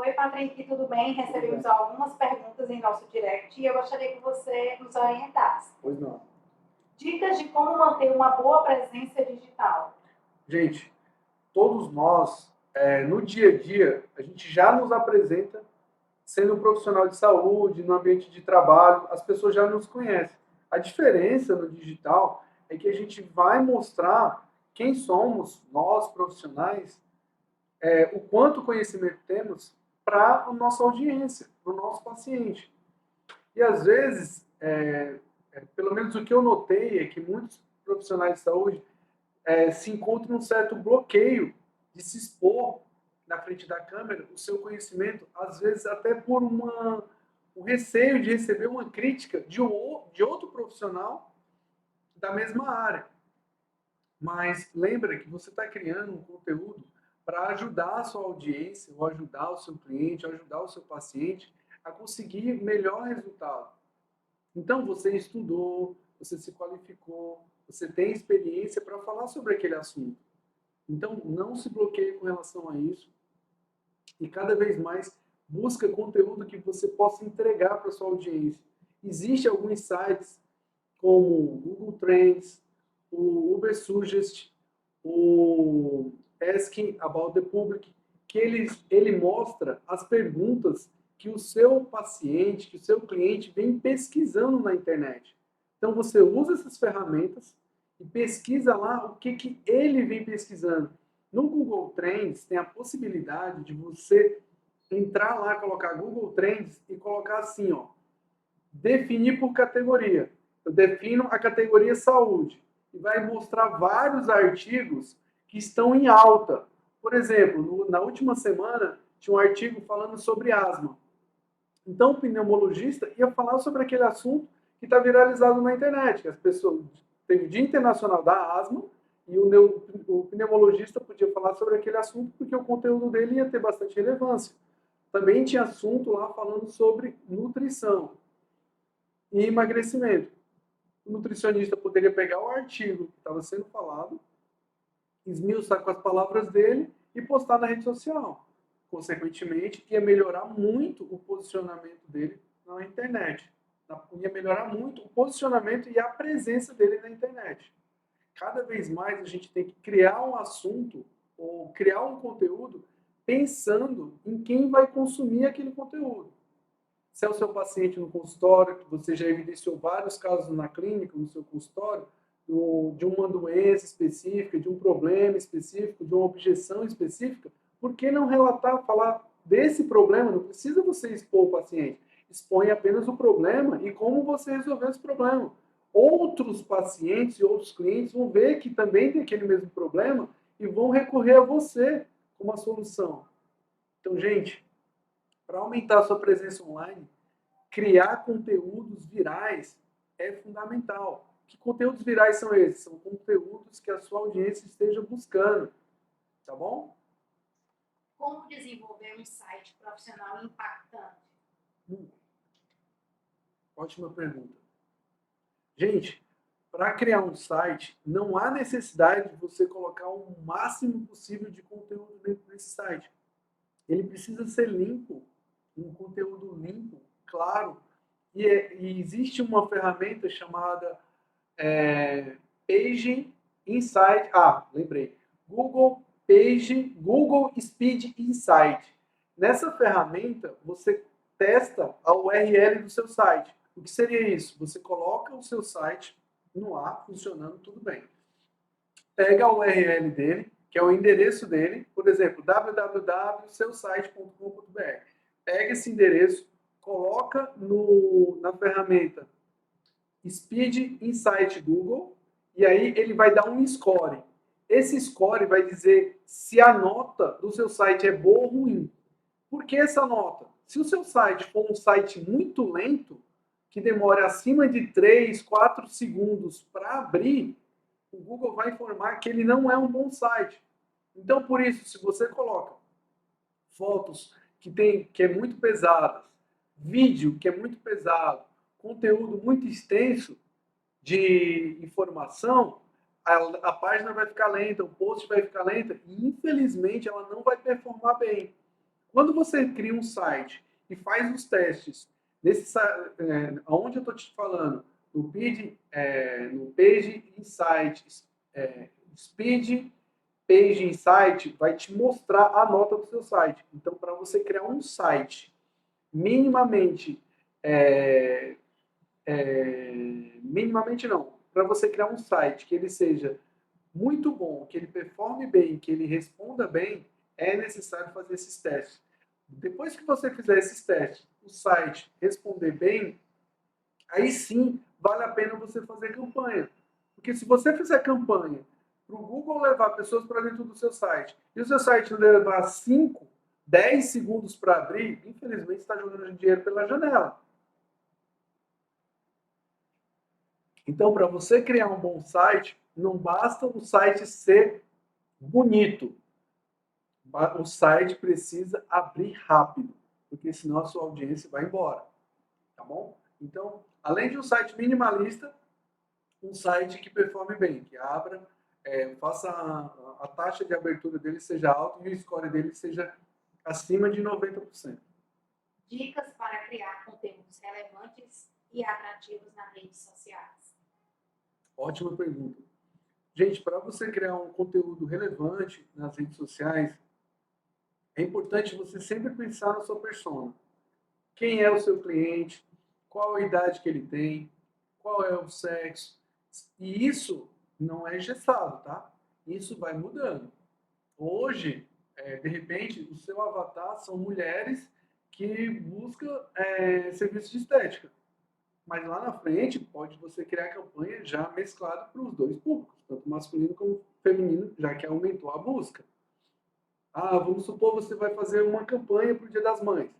Oi, Patrick, tudo bem? Recebemos algumas perguntas em nosso direct e eu gostaria que você nos orientasse. Pois não. Dicas de como manter uma boa presença digital. Gente, todos nós, no dia a dia, a gente já nos apresenta sendo um profissional de saúde, no ambiente de trabalho, as pessoas já nos conhecem. A diferença no digital é que a gente vai mostrar quem somos, nós profissionais, o quanto conhecimento temos para a nossa audiência, para o nosso paciente. E às vezes, pelo menos o que eu notei é que muitos profissionais de saúde se encontra um certo bloqueio de se expor na frente da câmera o seu conhecimento, às vezes até por um receio de receber uma crítica de outro profissional da mesma área. Mas lembra que você está criando um conteúdo para ajudar a sua audiência, ou ajudar o seu cliente, ou ajudar o seu paciente a conseguir melhor resultado. Então, você estudou, você se qualificou, você tem experiência para falar sobre aquele assunto. Então, não se bloqueie com relação a isso e cada vez mais busca conteúdo que você possa entregar para sua audiência. Existem alguns sites como o Google Trends, o Ubersuggest, o Asking About the Public, que ele mostra as perguntas que o seu paciente, que o seu cliente vem pesquisando na internet. Então você usa essas ferramentas e pesquisa lá o que ele vem pesquisando. No Google Trends tem a possibilidade de você entrar lá, colocar Google Trends e colocar assim, ó, definir por categoria. Eu defino a categoria saúde e vai mostrar vários artigos que estão em alta. Por exemplo, na última semana tinha um artigo falando sobre asma. Então o pneumologista ia falar sobre aquele assunto que está viralizado na internet, que as pessoas teve o Dia Internacional da Asma e o pneumologista podia falar sobre aquele assunto porque o conteúdo dele ia ter bastante relevância. Também tinha assunto lá falando sobre nutrição e emagrecimento. O nutricionista poderia pegar o artigo que estava sendo falado, esmiuçar com as palavras dele e postar na rede social. Consequentemente, ia melhorar muito o posicionamento dele na internet. Ia melhorar muito o posicionamento e a presença dele na internet. Cada vez mais a gente tem que criar um assunto ou criar um conteúdo pensando em quem vai consumir aquele conteúdo. Se é o seu paciente no consultório, que você já evidenciou vários casos na clínica, no seu consultório, de uma doença específica, de um problema específico, de uma objeção específica, por que não relatar, falar desse problema? Não precisa você expor o paciente. Expõe apenas o problema e como você resolveu esse problema. Outros pacientes e outros clientes vão ver que também tem aquele mesmo problema e vão recorrer a você como a solução. Então, gente, para aumentar a sua presença online, criar conteúdos virais é fundamental. Que conteúdos virais são esses? São conteúdos que a sua audiência esteja buscando, tá bom? Como desenvolver um site profissional impactante? Ótima pergunta. Gente, para criar um site, não há necessidade de você colocar o máximo possível de conteúdo dentro desse site. Ele precisa ser limpo, um conteúdo limpo, claro. E existe uma ferramenta chamada Page Insight. Ah, lembrei. Google Speed Insight. Nessa ferramenta, você testa a URL do seu site. O que seria isso? Você coloca o seu site no ar, funcionando tudo bem. Pega a URL dele, que é o endereço dele, por exemplo, www.seusite.com.br. Pega esse endereço, coloca na ferramenta Speed Insight Google, e aí ele vai dar um score. Esse score vai dizer se a nota do seu site é boa ou ruim. Por que essa nota? Se o seu site for um site muito lento, que demora acima de 3, 4 segundos para abrir, o Google vai informar que ele não é um bom site. Então, por isso, se você coloca fotos que é muito pesadas, vídeo que é muito pesado, conteúdo muito extenso de informação, a página vai ficar lenta, o post vai ficar lenta e, infelizmente, ela não vai performar bem. Quando você cria um site e faz os testes, onde eu estou te falando, no Page Insight, Speed Page Insight, vai te mostrar a nota do seu site. Então, para você criar um site minimamente, minimamente não, para você criar um site que ele seja muito bom, que ele performe bem, que ele responda bem, é necessário fazer esses testes. Depois que você fizer esses testes, o site responder bem, aí sim vale a pena você fazer campanha. Porque se você fizer campanha para o Google levar pessoas para dentro do seu site e o seu site levar 5, 10 segundos para abrir, infelizmente está jogando dinheiro pela janela. Então, para você criar um bom site, não basta o site ser bonito. O site precisa abrir rápido, porque senão a sua audiência vai embora. Tá bom? Então, além de um site minimalista, um site que performe bem, que abra, faça a taxa de abertura dele seja alta e o score dele seja acima de 90%. Dicas para criar conteúdos relevantes e atrativos nas redes sociais. Ótima pergunta. Gente, para você criar um conteúdo relevante nas redes sociais, é importante você sempre pensar na sua persona. Quem é o seu cliente? Qual a idade que ele tem? Qual é o sexo? E isso não é engessado, tá? Isso vai mudando. Hoje, de repente, o seu avatar são mulheres que buscam serviços de estética. Mas lá na frente, pode você criar campanha já mesclado para os dois públicos, tanto masculino como feminino, já que aumentou a busca. Vamos supor você vai fazer uma campanha para o Dia das Mães.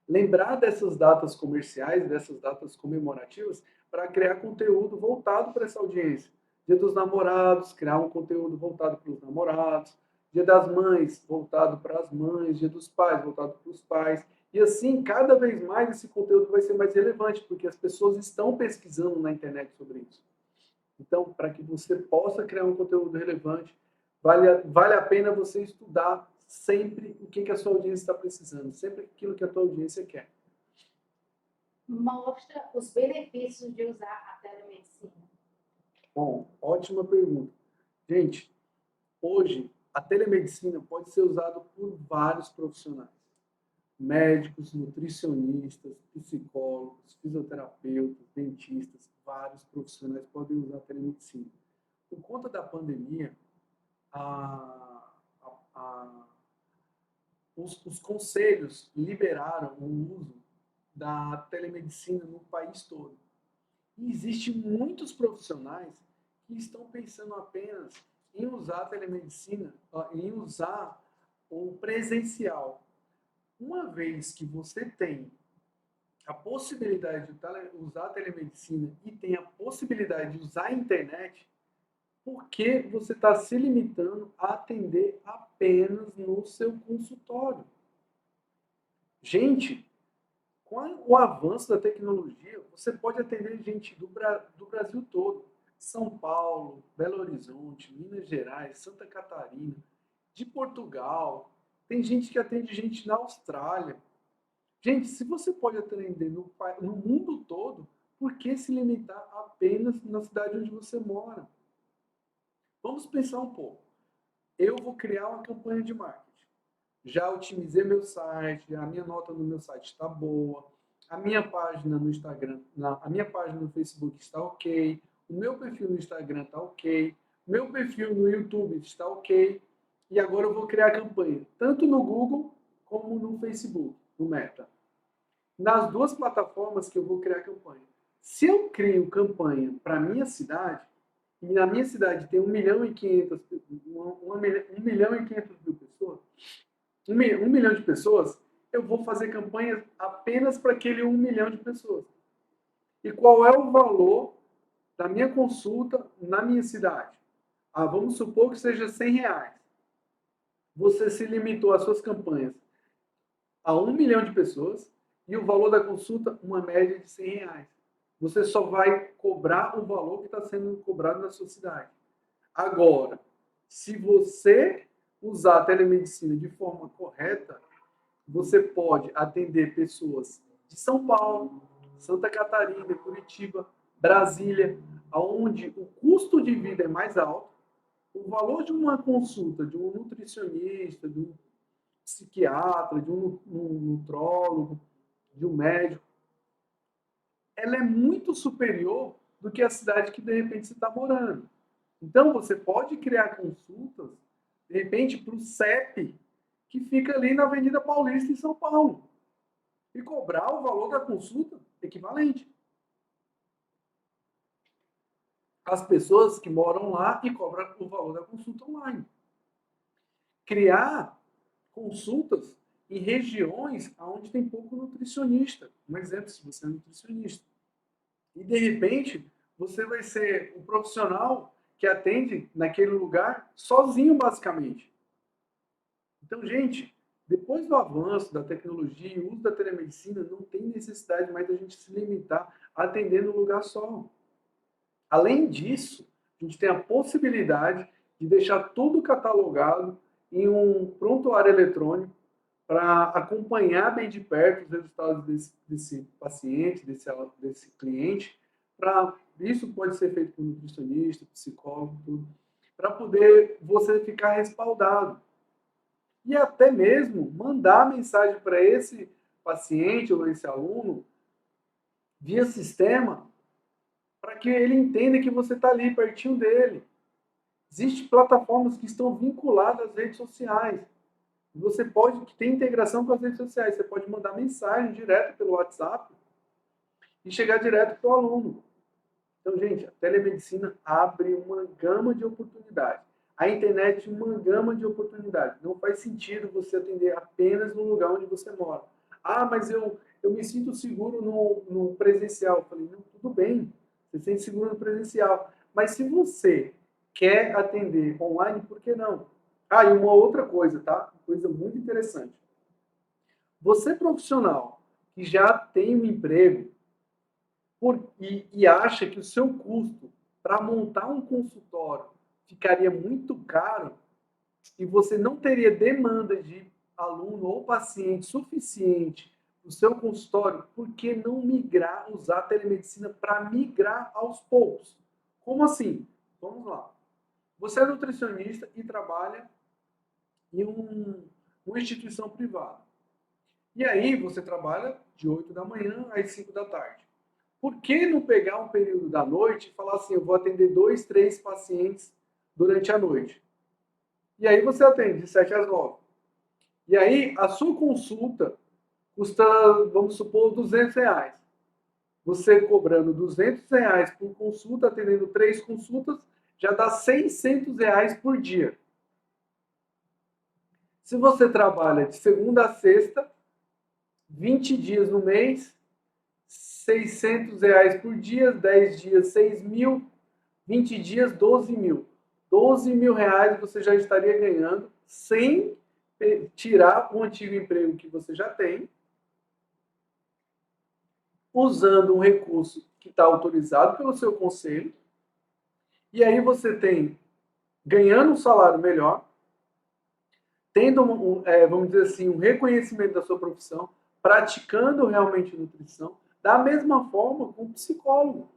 Lembrar dessas datas comerciais, dessas datas comemorativas, para criar conteúdo voltado para essa audiência. Dia dos Namorados, criar um conteúdo voltado para os namorados. Dia das Mães, voltado para as mães. Dia dos Pais, voltado para os pais. E assim, cada vez mais esse conteúdo vai ser mais relevante, porque as pessoas estão pesquisando na internet sobre isso. Então, para que você possa criar um conteúdo relevante, vale a pena você estudar sempre o que a sua audiência está precisando, sempre aquilo que a tua audiência quer. Mostra os benefícios de usar a telemedicina. Bom, ótima pergunta. Gente, hoje a telemedicina pode ser usada por vários profissionais. Médicos, nutricionistas, psicólogos, fisioterapeutas, dentistas, vários profissionais podem usar a telemedicina. Por conta da pandemia, os conselhos liberaram o uso da telemedicina no país todo. E existem muitos profissionais que estão pensando apenas em usar a telemedicina, em usar o presencial. Uma vez que você tem a possibilidade de usar a telemedicina e tem a possibilidade de usar a internet, por que você está se limitando a atender apenas no seu consultório? Gente, com o avanço da tecnologia, você pode atender gente do Brasil todo. São Paulo, Belo Horizonte, Minas Gerais, Santa Catarina, de Portugal. Tem gente que atende gente na Austrália. Gente, se você pode atender no mundo todo, por que se limitar apenas na cidade onde você mora? Vamos pensar um pouco. Eu vou criar uma campanha de marketing. Já otimizei meu site, a minha nota no meu site está boa, a minha página no Instagram, a minha página no Facebook está ok, o meu perfil no Instagram está ok, meu perfil no YouTube está ok, e agora eu vou criar a campanha, tanto no Google como no Facebook, no Meta. Nas duas plataformas que eu vou criar a campanha. Se eu crio campanha para a minha cidade, e na minha cidade tem 1 milhão e 500 mil pessoas, 1 milhão de pessoas, eu vou fazer campanhas apenas para aquele 1 milhão de pessoas. E qual é o valor da minha consulta na minha cidade? Vamos supor que seja R$100. Você se limitou às suas campanhas a 1 milhão de pessoas e o valor da consulta, uma média de R$100. Você só vai cobrar o valor que está sendo cobrado na sua cidade. Agora, se você usar a telemedicina de forma correta, você pode atender pessoas de São Paulo, Santa Catarina, Curitiba, Brasília, onde o custo de vida é mais alto, o valor de uma consulta de um nutricionista, de um psiquiatra, de um nutrólogo, de um médico, ela é muito superior do que a cidade que de repente você está morando. Então você pode criar consultas, de repente, para o CEP, que fica ali na Avenida Paulista, em São Paulo, e cobrar o valor da consulta equivalente. As pessoas que moram lá e cobram o valor da consulta online. Criar consultas em regiões onde tem pouco nutricionista. Um exemplo, se você é nutricionista. E, de repente, você vai ser um profissional que atende naquele lugar sozinho, basicamente. Então, gente, depois do avanço da tecnologia e uso da telemedicina, não tem necessidade mais da gente se limitar a atender num lugar só. Além disso, a gente tem a possibilidade de deixar tudo catalogado em um prontuário eletrônico para acompanhar bem de perto os resultados desse paciente, desse cliente. Isso pode ser feito por nutricionista, psicólogo, tudo, para poder você ficar respaldado. E até mesmo mandar mensagem para esse paciente ou esse aluno via sistema para que ele entenda que você está ali pertinho dele. Existem plataformas que estão vinculadas às redes sociais. Você pode ter integração com as redes sociais. Você pode mandar mensagem direto pelo WhatsApp e chegar direto para o aluno. Então, gente, a telemedicina abre uma gama de oportunidades. A internet, uma gama de oportunidades. Não faz sentido você atender apenas no lugar onde você mora. Ah, mas eu me sinto seguro no presencial. Eu falei, não, tudo bem, você se sente seguro no presencial. Mas se você quer atender online, por que não? Ah, e uma outra coisa, tá? Coisa muito interessante. Você profissional que já tem um emprego e acha que o seu custo para montar um consultório ficaria muito caro e você não teria demanda de aluno ou paciente suficiente no seu consultório, por que não migrar, usar a telemedicina para migrar aos poucos? Como assim? Vamos lá. Você é nutricionista e trabalha em uma instituição privada. E aí você trabalha de 8 da manhã às 5 da tarde. Por que não pegar um período da noite e falar assim, eu vou atender 2, 3 pacientes durante a noite? E aí você atende de 7 às 9. E aí a sua consulta custa, vamos supor, R$ 200. Você cobrando R$ 200 por consulta, atendendo 3 consultas, já dá R$ 600 por dia. Se você trabalha de segunda a sexta, 20 dias no mês, R$ 600 por dia, 10 dias, 6 mil, 20 dias, 12 mil. 12 mil reais você já estaria ganhando sem tirar o antigo emprego que você já tem, usando um recurso que está autorizado pelo seu conselho, e aí você tem ganhando um salário melhor, tendo, vamos dizer assim, um reconhecimento da sua profissão, praticando realmente nutrição, da mesma forma com o psicólogo.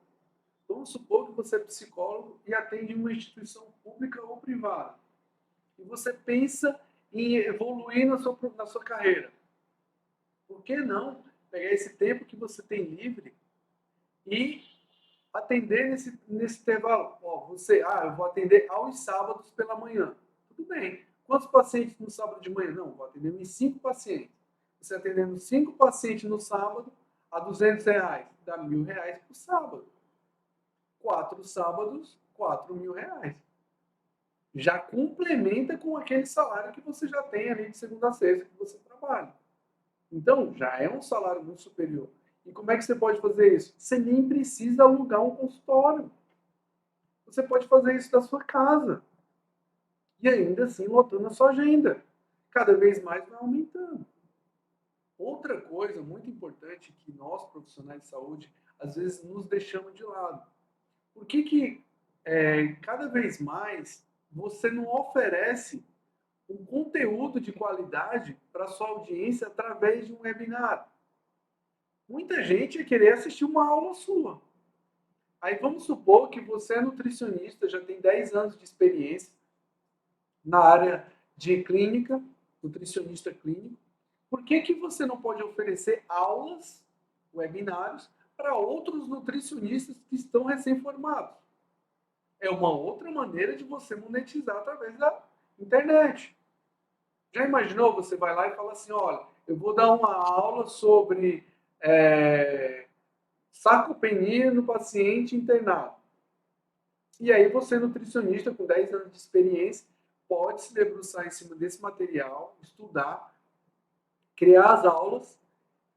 Vamos supor que você é psicólogo e atende uma instituição pública ou privada. E você pensa em evoluir na sua carreira. Por que não pegar esse tempo que você tem livre e atender nesse intervalo? Eu vou atender aos sábados pela manhã. Tudo bem. Quantos pacientes no sábado de manhã? Não, vou atender uns 5 pacientes. Você atendendo 5 pacientes no sábado, a R$ 200, dá R$ 1.000 por sábado. 4 sábados, R$ 4.000. Já complementa com aquele salário que você já tem ali de segunda a sexta que você trabalha. Então, já é um salário muito superior. E como é que você pode fazer isso? Você nem precisa alugar um consultório. Você pode fazer isso da sua casa. E ainda assim, lotando a sua agenda. Cada vez mais vai aumentando. Outra coisa muito importante que nós, profissionais de saúde, às vezes nos deixamos de lado. Por que cada vez mais você não oferece um conteúdo de qualidade para a sua audiência através de um webinar. Muita gente ia querer assistir uma aula sua. Aí vamos supor que você é nutricionista, já tem 10 anos de experiência na área de clínica, nutricionista clínico. Por que você não pode oferecer aulas, webinários, para outros nutricionistas que estão recém-formados? É uma outra maneira de você monetizar através da internet. Já imaginou? Você vai lá e fala assim, olha, eu vou dar uma aula sobre sarcopenia no paciente internado. E aí você, nutricionista com 10 anos de experiência, pode se debruçar em cima desse material, estudar, criar as aulas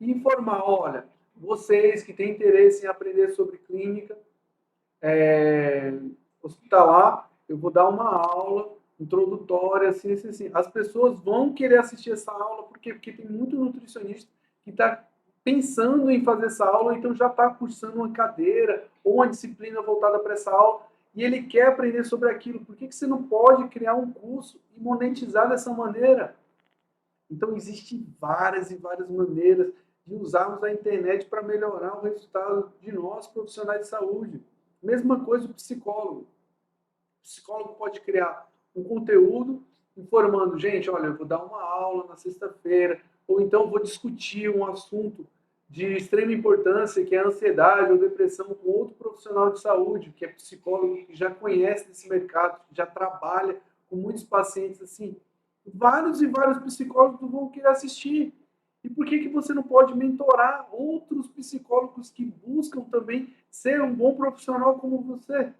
e informar, olha, vocês que têm interesse em aprender sobre clínica hospitalar, eu vou dar uma aula introdutória, assim, assim, assim. As pessoas vão querer assistir essa aula, por quê? Porque tem muito nutricionista que está pensando em fazer essa aula, então já está cursando uma cadeira ou uma disciplina voltada para essa aula, e ele quer aprender sobre aquilo. Por que você não pode criar um curso e monetizar dessa maneira? Então, existem várias e várias maneiras de usarmos a internet para melhorar o resultado de nós, profissionais de saúde. Mesma coisa o psicólogo. O psicólogo pode criar um conteúdo informando, gente, olha, eu vou dar uma aula na sexta-feira, ou então vou discutir um assunto de extrema importância, que é a ansiedade ou depressão, com outro profissional de saúde, que é psicólogo, que já conhece desse mercado, que já trabalha com muitos pacientes assim. Vários e vários psicólogos vão querer assistir. E por que você não pode mentorar outros psicólogos que buscam também ser um bom profissional como você?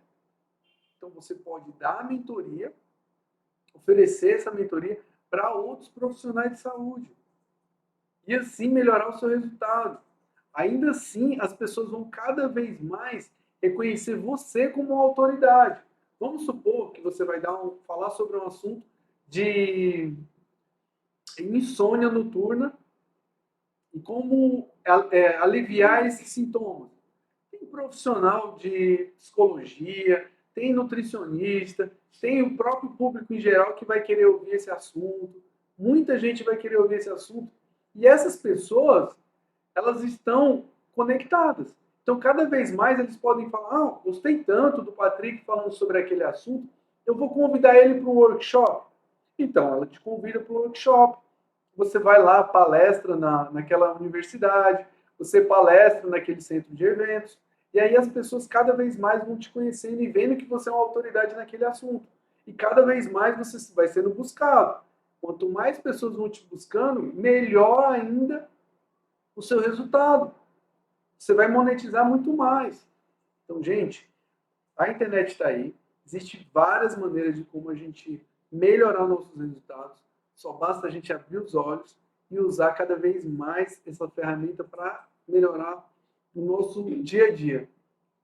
Então você pode dar a mentoria, oferecer essa mentoria para outros profissionais de saúde. E assim melhorar o seu resultado. Ainda assim, as pessoas vão cada vez mais reconhecer você como uma autoridade. Vamos supor que você vai falar sobre um assunto de insônia noturna e como aliviar esses sintomas. Tem profissional de psicologia, tem nutricionista, tem o próprio público em geral que vai querer ouvir esse assunto. Muita gente vai querer ouvir esse assunto. E essas pessoas, elas estão conectadas. Então, cada vez mais eles podem falar, gostei tanto do Patrick falando sobre aquele assunto, eu vou convidar ele para um workshop. Então, ela te convida para um workshop. Você vai lá, palestra naquela universidade, você palestra naquele centro de eventos, e aí as pessoas cada vez mais vão te conhecendo e vendo que você é uma autoridade naquele assunto. E cada vez mais você vai sendo buscado. Quanto mais pessoas vão te buscando, melhor ainda o seu resultado. Você vai monetizar muito mais. Então, gente, a internet está aí. Existem várias maneiras de como a gente melhorar nossos resultados. Só basta a gente abrir os olhos e usar cada vez mais essa ferramenta para melhorar o nosso dia a dia.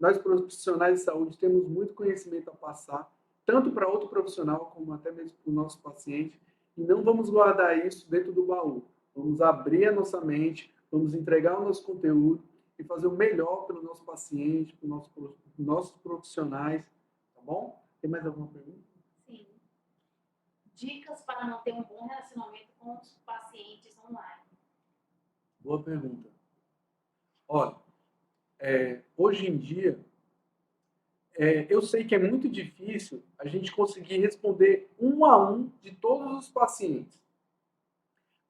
Nós, profissionais de saúde, temos muito conhecimento a passar, tanto para outro profissional, como até mesmo para o nosso paciente, e não vamos guardar isso dentro do baú. Vamos abrir a nossa mente, vamos entregar o nosso conteúdo e fazer o melhor pelo nosso paciente, pelos nossos profissionais, tá bom? Tem mais alguma pergunta? Sim. Dicas para manter um bom relacionamento com os pacientes online. Boa pergunta. Olha, hoje em dia, eu sei que é muito difícil a gente conseguir responder um a um de todos os pacientes.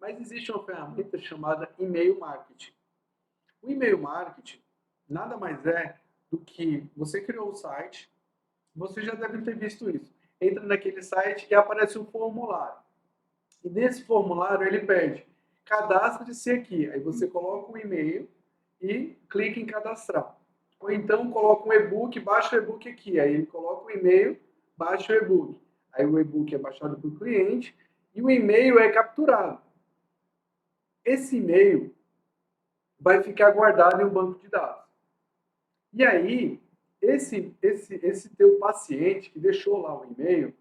Mas existe uma ferramenta chamada e-mail marketing. O e-mail marketing nada mais é do que você criou o site, você já deve ter visto isso. Entra naquele site e aparece um formulário. E nesse formulário ele pede, cadastre-se aqui. Aí você coloca um e-mail e clica em cadastrar. Ou então coloca um e-book, baixa o e-book aqui. Aí ele coloca o e-mail, baixa o e-book. Aí o e-book é baixado para o cliente e o e-mail é capturado. Esse e-mail vai ficar guardado em um banco de dados. E aí, esse teu paciente que deixou lá o e-mail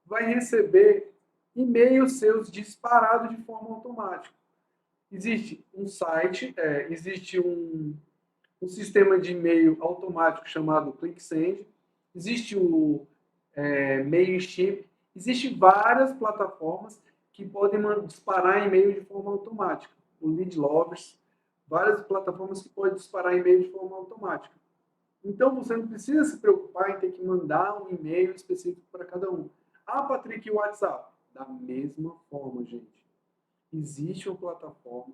vai receber e-mails seus disparados de forma automática. Existe um site, existe um sistema de e-mail automático chamado ClickSend, existe o MailChimp Existem várias plataformas que podem disparar e-mail de forma automática. O Lead Lovers, várias plataformas que podem disparar e-mail de forma automática. Então, você não precisa se preocupar em ter que mandar um e-mail específico para cada um. Ah, Patrick, e o WhatsApp? Da mesma forma, gente. Existe uma plataforma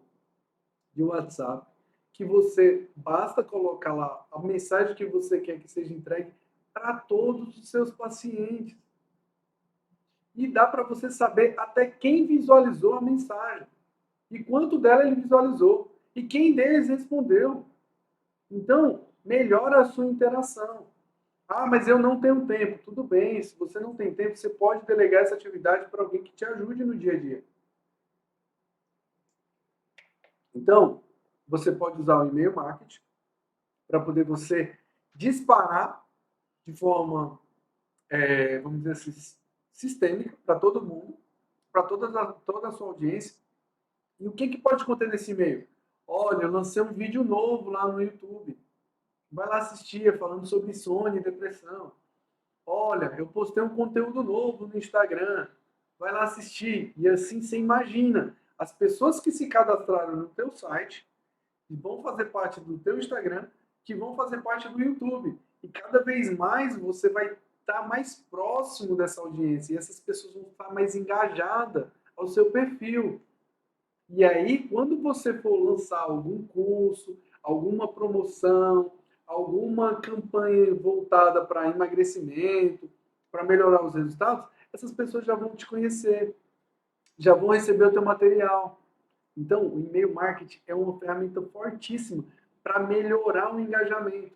de WhatsApp que você basta colocar lá a mensagem que você quer que seja entregue para todos os seus pacientes. E dá para você saber até quem visualizou a mensagem e quanto dela ele visualizou e quem deles respondeu. Então, melhora a sua interação. Ah, mas eu não tenho tempo. Tudo bem, se você não tem tempo, você pode delegar essa atividade para alguém que te ajude no dia a dia. Então, você pode usar o e-mail marketing para poder você disparar de forma, vamos dizer assim, sistêmica para todo mundo, para toda a sua audiência. E o que pode conter nesse e-mail? Olha, eu lancei um vídeo novo lá no YouTube. Vai lá assistir, falando sobre insônia e depressão. Olha, eu postei um conteúdo novo no Instagram. Vai lá assistir. E assim você imagina. As pessoas que se cadastraram no teu site e vão fazer parte do teu Instagram, que vão fazer parte do YouTube. E cada vez mais você vai estar mais próximo dessa audiência. E essas pessoas vão estar mais engajadas ao seu perfil. E aí, quando você for lançar algum curso, alguma promoção, alguma campanha voltada para emagrecimento, para melhorar os resultados, essas pessoas já vão te conhecer, já vão receber o teu material. Então, o e-mail marketing é uma ferramenta fortíssima para melhorar o engajamento.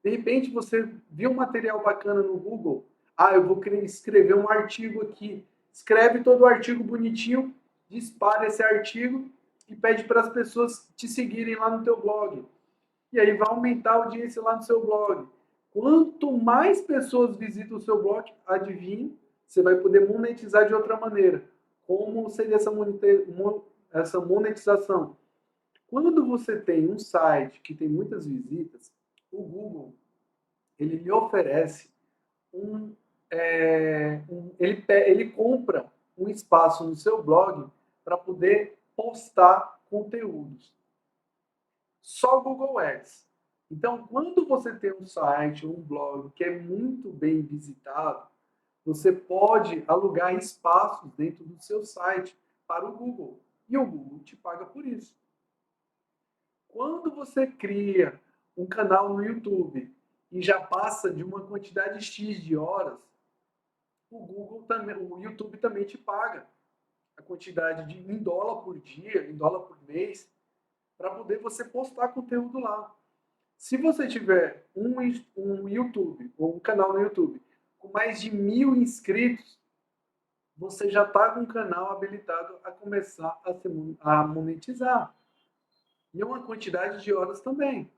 De repente, você viu um material bacana no Google, eu vou escrever um artigo aqui. Escreve todo o artigo bonitinho, dispara esse artigo e pede para as pessoas te seguirem lá no teu blog. E aí vai aumentar a audiência lá no seu blog. Quanto mais pessoas visitam o seu blog, adivinhe, você vai poder monetizar de outra maneira. Como seria essa monetização? Quando você tem um site que tem muitas visitas, o Google ele lhe oferece ele compra um espaço no seu blog para poder postar conteúdos. Só Google Ads. Então, quando você tem um site, um blog que é muito bem visitado, você pode alugar espaços dentro do seu site para o Google. E o Google te paga por isso. Quando você cria um canal no YouTube e já passa de uma quantidade X de horas, o YouTube também te paga a quantidade em dólar por dia, em dólar por mês, para poder você postar conteúdo lá. Se você tiver um YouTube, ou um canal no YouTube, com mais de 1.000 inscritos, você já está com o canal habilitado a começar a monetizar. E é uma quantidade de horas também.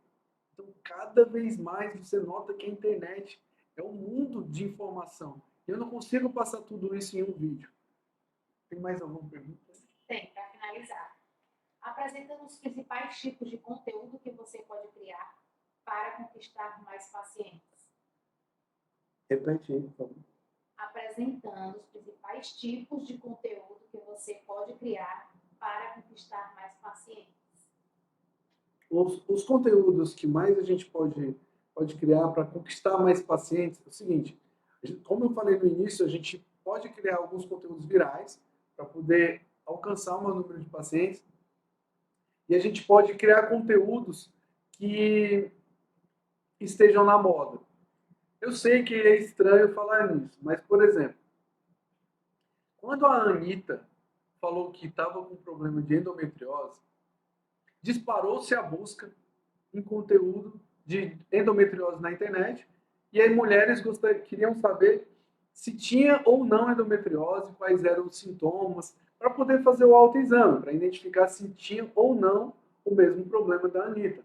Então, cada vez mais você nota que a internet é um mundo de informação. Eu não consigo passar tudo isso em um vídeo. Tem mais alguma pergunta? Tem, para finalizar. Apresentando os principais tipos de conteúdo que você pode criar para conquistar mais pacientes. Repete aí, por favor. Apresentando os principais tipos de conteúdo que você pode criar para conquistar mais pacientes. Os conteúdos que mais a gente pode criar para conquistar mais pacientes é o seguinte, como eu falei no início, a gente pode criar alguns conteúdos virais para poder alcançar o maior número de pacientes e a gente pode criar conteúdos que estejam na moda. Eu sei que é estranho falar nisso, mas, por exemplo, quando a Anitta falou que estava com problema de endometriose, disparou-se a busca em conteúdo de endometriose na internet e aí mulheres queriam saber se tinha ou não endometriose, quais eram os sintomas, para poder fazer o autoexame, para identificar se tinha ou não o mesmo problema da Anitta.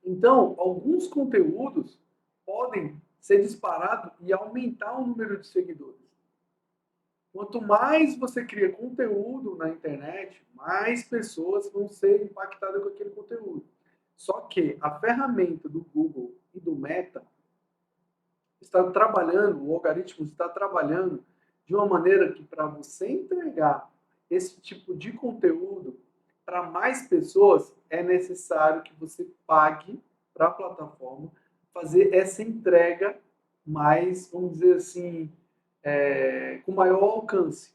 Então, alguns conteúdos podem ser disparados e aumentar o número de seguidores. Quanto mais você cria conteúdo na internet, mais pessoas vão ser impactadas com aquele conteúdo. Só que a ferramenta do Google e do Meta está trabalhando, o algoritmo está trabalhando de uma maneira que para você entregar esse tipo de conteúdo para mais pessoas, é necessário que você pague para a plataforma fazer essa entrega mais, vamos dizer assim, com maior alcance.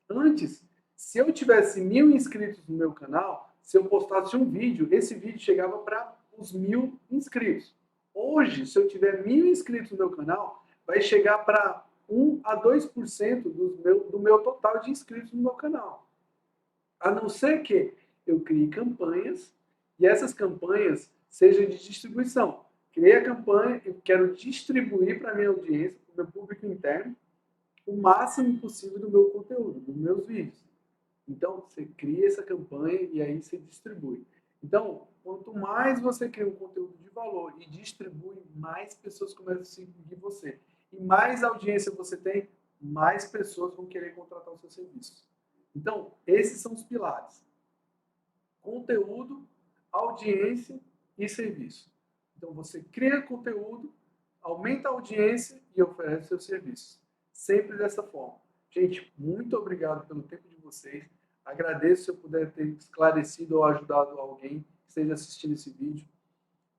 Antes, se eu tivesse 1.000 inscritos no meu canal, se eu postasse um vídeo, esse vídeo chegava para os 1.000 inscritos. Hoje, se eu tiver 1.000 inscritos no meu canal, vai chegar para 1 a 2% do meu total de inscritos no meu canal. A não ser que eu crie campanhas e essas campanhas sejam de distribuição. Criei a campanha e quero distribuir para a minha audiência, para o meu público interno, o máximo possível do meu conteúdo, dos meus vídeos. Então, você cria essa campanha e aí você distribui. Então, quanto mais você cria um conteúdo de valor e distribui, mais pessoas começam a seguir você. E mais audiência você tem, mais pessoas vão querer contratar os seus serviços. Então, esses são os pilares: conteúdo, audiência e serviço. Então, você cria conteúdo, aumenta a audiência e oferece seus serviços. Sempre dessa forma. Gente, muito obrigado pelo tempo de vocês. Agradeço se eu puder ter esclarecido ou ajudado alguém que esteja assistindo esse vídeo.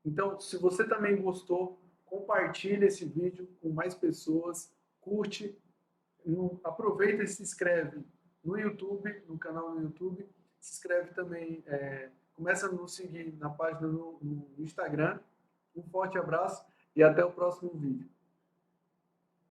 Então, se você também gostou, compartilhe esse vídeo com mais pessoas, curte, aproveita e se inscreve no YouTube, no canal no YouTube, se inscreve também, começa a nos seguir na página no Instagram. Um forte abraço e até o próximo vídeo.